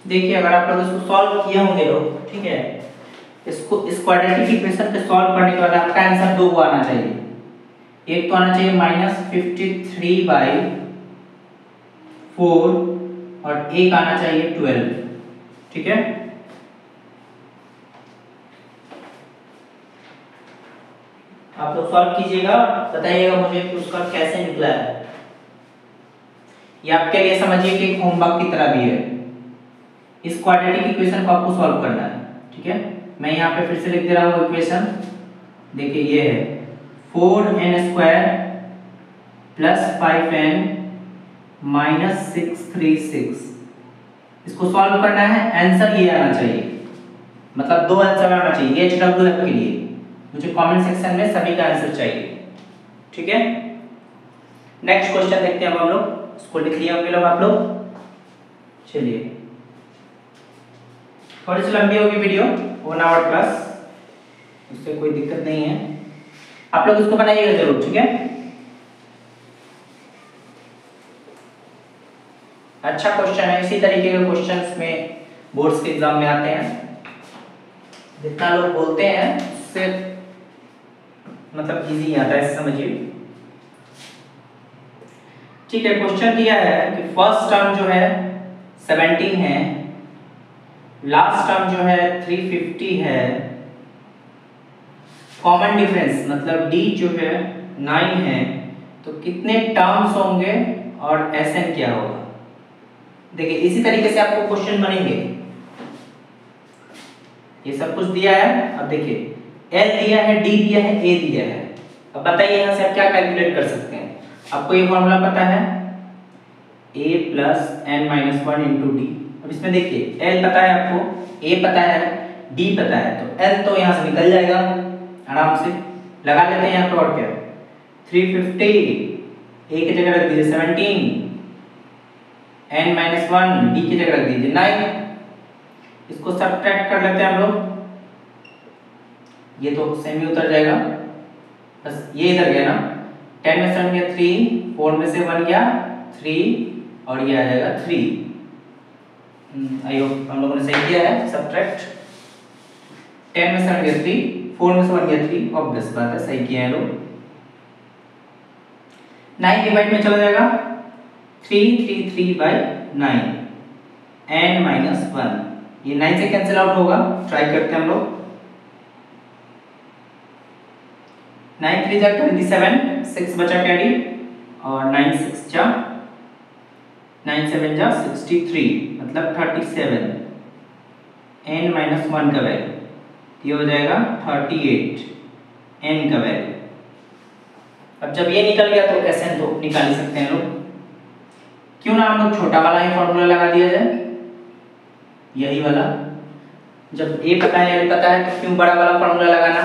देखिए अगर आप लोग इसको सॉल्व किए होंगे लोग, ठीक है, इसको इस क्वाड्रेटिक इक्वेशन को सॉल्व करने के बाद आपका आंसर 2 आना चाहिए। एक तो आना चाहिए -53/4 और एक आना चाहिए 12, ठीक है। आप लोग सॉल्व कीजिएगा, बताइएगा मुझे कि उसका कैसे निकला है। ये आपके लिए समझिए कि एक होमवर्क की तरह भी है। इस क्वाड्रेटिक इक्वेशन को आपको सॉल्व करना है, ठीक है। मैं यहाँ पे फिर से लिख दे रहा हूँ इक्वेशन। देखिए ये है 4n² प्लस 5n माइनस 636। इसको सॉल्व करना है, आंसर ये आना चाहिए, मतलब 2 आंसर आना चाहिए HWF के लिए। मुझे कमेंट सेक्शन में सभी का आंसर चाहिए, ठीक है। नेक्स्ट क्वेश्चन देखते हैं अब हम लोग। इसको लिख लिया होंगे लोग आप लोग। चलिए, थोड़ी सी लंबी होगी वीडियो, 1 आवर प्लस, उससे कोई दिक्कत नहीं है। आप लोग इसको बनाइएगा जरूर, ठीक है। अच्छा क्वेश्चन है, इसी तरीके के क्वेश्चंस में बोर्ड्स के एग्जाम में आते हैं। जितना लोग बोलते हैं उससे मतलब इजी आता है, समझिए, ठीक है। क्वेश्चन दिया है कि फर्स्ट टर्म जो है 17 है, लास्ट टर्म जो है 350 है, कॉमन डिफरेंस मतलब d जो है 9 है, तो कितने टर्म्स होंगे और Sn क्या होगा। देखिए इसी तरीके से आपको क्वेश्चन बनेंगे। ये सब कुछ दिया है, अब देखिए L दिया है, D दिया है, A दिया है। अब बताइए यहाँ से आप क्या कैलकुलेट कर सकते हैं। आपको ये फॉर्मूला पता है a plus n minus 1 into D. अब इसमें देखिए L पता है आपको, A पता है, D पता है, तो L तो यहाँ से निकल जाएगा आराम से। लगा लेते हैं यहाँ पे, और क्या 350 A की जगह रख दीजिए 17, n माइनस 1 D की जगह रख दीजिए 9। इसको सब्ट्रैक्ट कर लेते हैं हम लोग, ये तो सेमी उतर जाएगा, बस ये इधर गया ना। 10 में से 1 गया 3, 4 में से 1 गया 3 और ये आ जाएगा 3। आई होप हम लोगों ने सही किया है सब्ट्रैक्ट। 10 में से 1 गया 3, 4 में से 1 गया 3, ऑब्वियस बात है सही किया है लोग। 9 डिवाइड में चला जाएगा 3/9 n माइनस 1, ये 9 से कैंसिल आउट होगा, ट्राई करते हैं हम लोग। 9 3 जा 27, 6 बचा कैरी, और 9 6 जा 9 7 जा 63, मतलब 37। n माइनस 1 का वैल्यू ये हो जाएगा 38 n का वैल्यू। अब जब ये निकल गया तो Sn तो निकाल ही सकते हैं लोग। क्यों ना हम लोग छोटा वाला ही फॉर्मूला लगा दिया जाए, यही वाला। जब a पता है l पता है तो क्यों बड़ा वाला फॉर्मूला लगाना,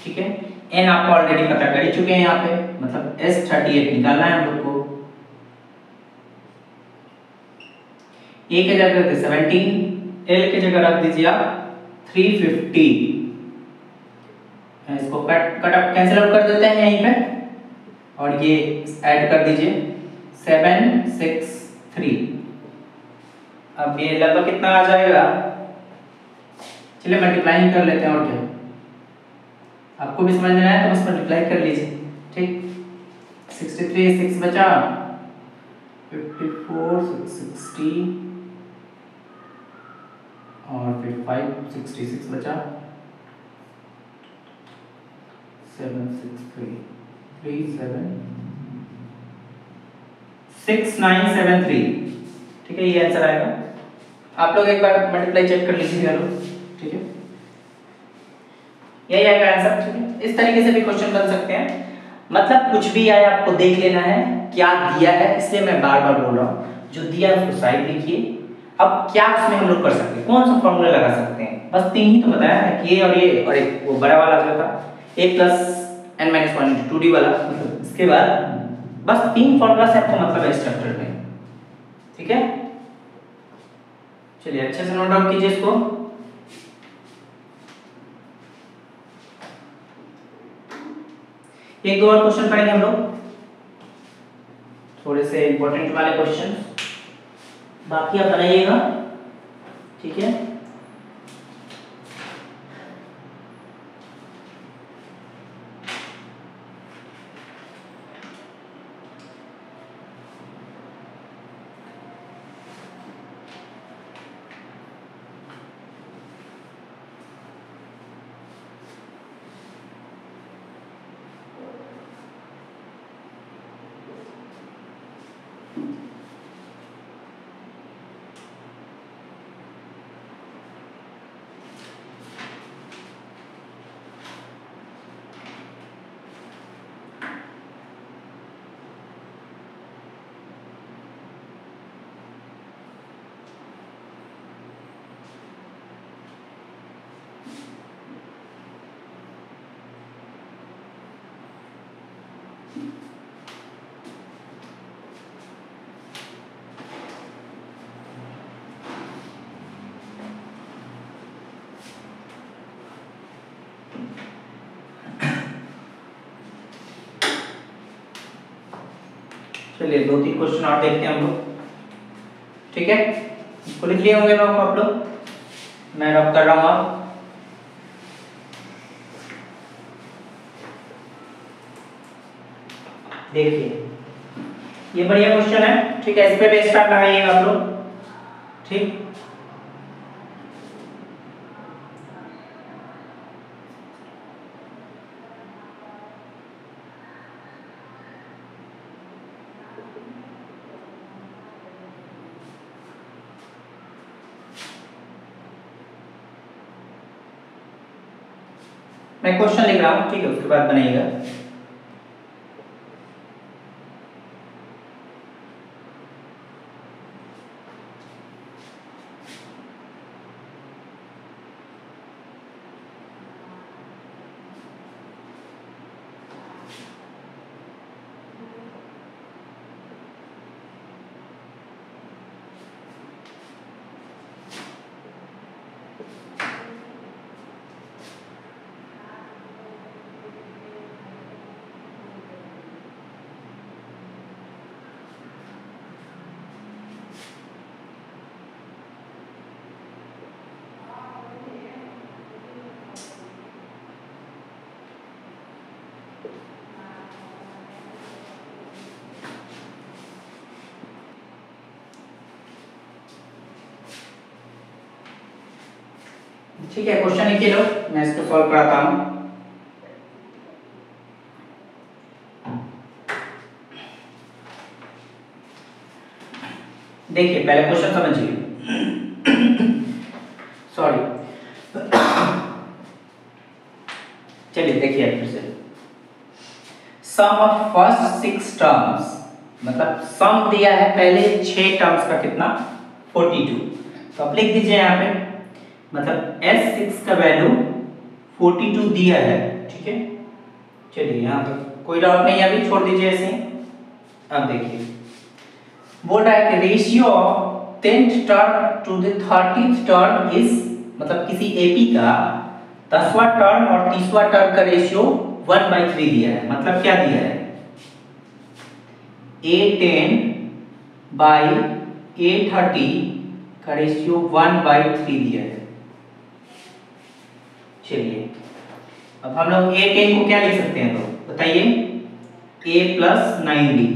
ठीक है। n आपको ऑलरेडी पता कर ही चुके हैं यहाँ पे, मतलब S38 निकालना है हम लोग को। a के जगह रख 17, l के जगह रख दीजिए आप 350। इसको कट अप कैंसिल आउट कर देते हैं यहीं पे, और ये ऐड कर दीजिए 7 6 3। अब ये लगभग कितना आ जाएगा, चलिए मल्टीप्लाई कर लेते हैं, और क्या आपको भी समझ में आया तो बस मल्टीप्लाई कर लीजिए, ठीक। 63 6 बचा, 54 660 और फिर 5 66 बचा, 7 6 3 3 7 6 9 7 3, ठीक है। ये आंसर आएगा। आप लोग एक बार मल्टीप्लाई चेक कर लीजिएगा लोग, ठीक है। यही आएगा आंसर, ठीक है। इस तरीके से भी क्वेश्चन बन सकते हैं, मतलब कुछ भी आए आपको देख लेना है क्या दिया है, इसलिए मैं बार बार बोल रहा हूँ जो दिया है उसको साइड लिखिए। अब क्या उसमें हम लोग कर सकते हैं, कौन सा फॉर्मूला लगा सकते हैं, बस 3 ही तो बताया है कि ये और ये, और एक वो बड़ा वाला जो था a plus n minus 1 into 2d वाला, मतलब इसके बाद बस 3 फॉर्मूला से आपको मतलब है स्ट्रक्चर में, ठीक है। चलिए अच्छे से नोट डाउन कीजिए इसको। एक दो और क्वेश्चन पढ़ेंगे हम लोग, थोड़े से इंपॉर्टेंट वाले क्वेश्चन, बाकी आप बनाइएगा, ठीक है। चलिए 2-3 क्वेश्चन और देखते हैं हम लोग, ठीक है। इसको लिख लिए होंगे लोग आप लोग, मैं रब कर रहा हूँ। देखिए ये बढ़िया क्वेश्चन है, ठीक है। इस पे भी स्टार लगाइएगा आप लोग, ठीक। मैं क्वेश्चन लिख रहा हूँ, ठीक है, उसके बाद बनाइएगा। ठीक है, क्वेश्चन लिखिए लो, मैं इसको सॉल्व कराता हूँ। देखिए पहले क्वेश्चन समझिए। सॉरी। चलिए देखिए फिर से। सम ऑफ फर्स्ट 6 टर्म्स, मतलब सम दिया है पहले 6 टर्म्स का कितना 42, तो आप लिख दीजिए यहाँ पे, मतलब S6 का वैल्यू 42 दिया है, ठीक है। चलिए यहाँ पर कोई डाउट नहीं है, अभी छोड़ दीजिए ऐसे। अब देखिए बोल रहा है कि ratio of 10th term to the 30th term is, मतलब किसी एपी का 10वां टर्म और 30वां टर्म का रेशियो 1/3 दिया है। मतलब क्या दिया है, A10 बाई A30 का रेशियो 1/3 दिया है। चलिए अब हम लोग A10 को क्या लिख सकते हैं, तो बताइए, A + 9D।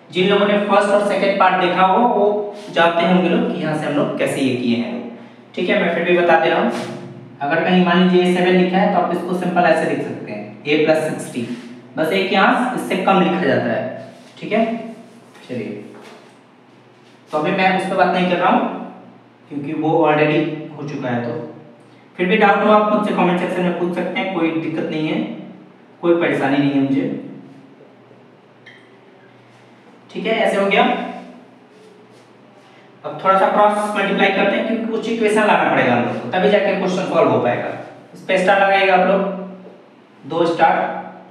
जिन लोगों ने फर्स्ट और सेकंड पार्ट देखा हो वो जानते होंगे लोग कि यहाँ से हम लोग कैसे ये किए हैं, ठीक है। मैं फिर भी बता दे रहा हूँ। अगर कहीं मान लीजिए A7 लिखा है तो आप इसको सिंपल ऐसे लिख सकते हैं, A + 60, बस एक यहाँ इससे कम लिखा जाता है, ठीक है। चलिए तो अभी मैं उस पर बात नहीं कर रहा हूँ क्योंकि वो ऑलरेडी हो चुका है। तो फिर भी डाउट हो आप मुझसे कमेंट सेक्शन में पूछ सकते हैं, कोई दिक्कत नहीं है, कोई परेशानी नहीं है मुझे, ठीक है। ऐसे हो गया। अब थोड़ा सा क्रॉस मल्टीप्लाई करते हैं क्योंकि कुछ इक्वेशन लाना पड़ेगा हम लोग को, तभी जाके क्वेश्चन सॉल्व हो पाएगा। इस पे स्टार लगाइएगा आप लोग, 2 स्टार,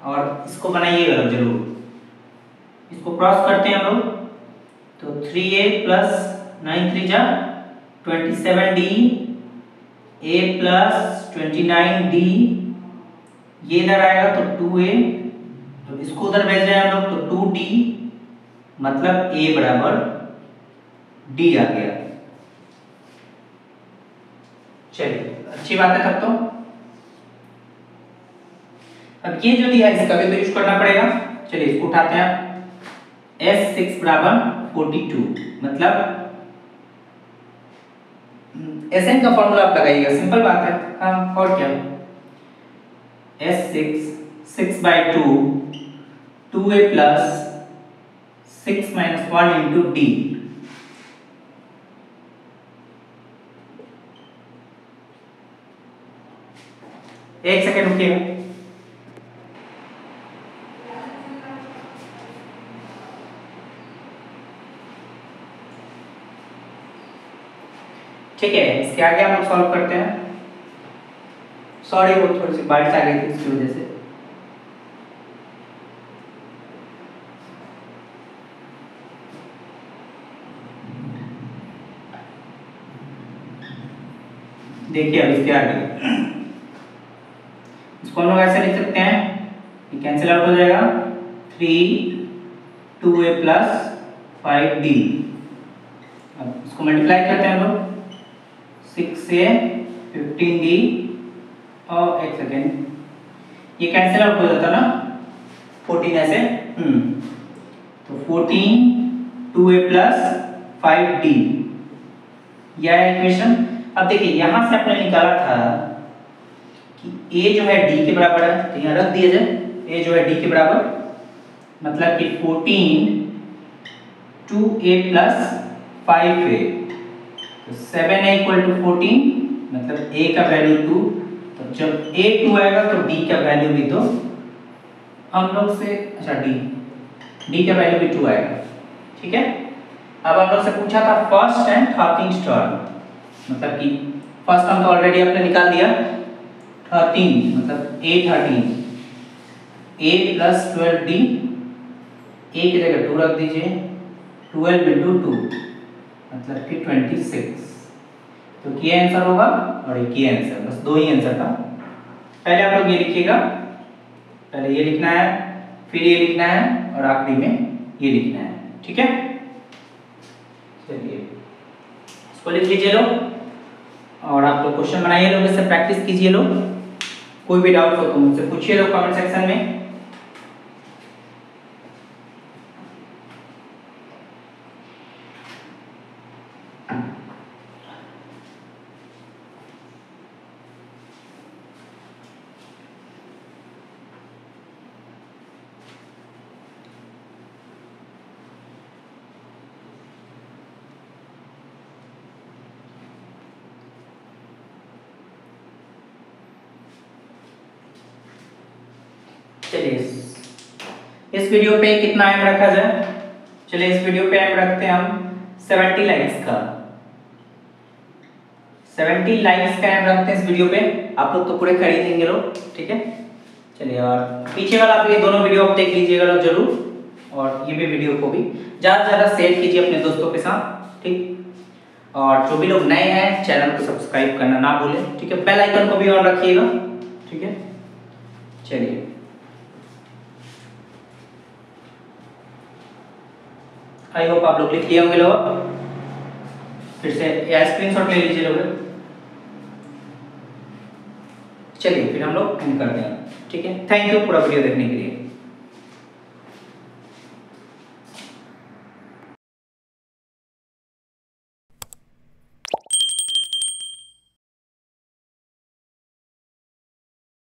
और इसको बनाइएगा लोग जरूर। इसको क्रॉस करते हैं हम लोग, तो 3A + 9 3 जा 27D, A + 29D, ये इधर आएगा तो 2A, तो इसको उधर भेज रहे हैं हम लोग तो 2D, मतलब A बराबर D आ गया। चलिए अच्छी बात है तब तो। अब ये जो दिया है इसका भी तो यूज करना पड़ेगा। चलिए इसको उठाते हैं, S6 बराबर 42, मतलब Sn का फॉर्मूला आप लगाइएगा, सिंपल बात है। हाँ और क्या, S6 6/2 2A + 6 - 1 × D। एक सेकेंड रुकिएगा। ठीक है, इसके आगे हम लोग सॉल्व करते हैं। सॉरी वो थोड़ी सी बारिश आ गई थी इसकी वजह से। देखिए अब इसके आगे इसको हम लोग ऐसे लिख सकते हैं, ये कैंसिल आउट हो जाएगा, 3 2a प्लस 5d। अब इसको मल्टीप्लाई करते हैं हम लोग, 6a 15d और एक सेकेंड ये कैंसिल आउट हो जाता ना 14 ऐसे, तो 14 2a प्लस 5d यह है इक्वेशन। अब देखिए यहां से आपने निकाला था कि a जो है d के बराबर है, तो यहां रख दिया जाए a जो है d के बराबर, मतलब कि 14 2a प्लस 5a, तो 7a इक्वल टू 14, मतलब a का वैल्यू 2, तो जब a 2 आएगा तो d का वैल्यू भी तो हम लोग से, अच्छा d का वैल्यू भी 2 आएगा, ठीक है। अब हम लोग से पूछा था फर्स्ट एंड 13th टर्म, मतलब कि फर्स्ट टर्म तो ऑलरेडी आपने निकाल दिया, 13 मतलब a 13 a plus 12d, a की जगह 2 रख दीजिए, 12 इंटू 2 मतलब कि 26, तो ये आंसर होगा और ये आंसर, बस दो ही आंसर था। पहले आप लोग ये लिखिएगा, पहले ये लिखना है, फिर ये लिखना है और आखिरी में ये लिखना है, ठीक है। चलिए इसको लिख लीजिए लोग और आप लोग क्वेश्चन बनाइए लोग, इससे प्रैक्टिस कीजिए लोग, कोई भी डाउट हो तो मुझसे पूछिए लोग कमेंट सेक्शन में। चलिए इस वीडियो पे कितना एम रखा जाए, चलिए इस वीडियो पे एम रखते हैं हम 70 लाइक्स का, 70 लाइक्स का एम रखते हैं इस वीडियो पे। आप लोग तो पूरे खरीदेंगे लोग, ठीक है। चलिए और पीछे वाला आप ये दोनों वीडियो आप देख लीजिएगा लोग जरूर, और ये भी वीडियो को भी ज़्यादा से ज़्यादा शेयर कीजिए अपने दोस्तों के साथ, ठीक। और जो भी लोग नए हैं चैनल को सब्सक्राइब करना ना भूलें, ठीक है। बेल आइकन को भी ऑन रखिएगा, ठीक है। चलिए आई होप आप लोग लिख लिए होंगे लोग, फिर से या स्क्रीनशॉट ले लीजिए लोग। चलिए फिर हम लोग एंड करते हैं, ठीक है। थैंक यू पूरा वीडियो देखने के लिए।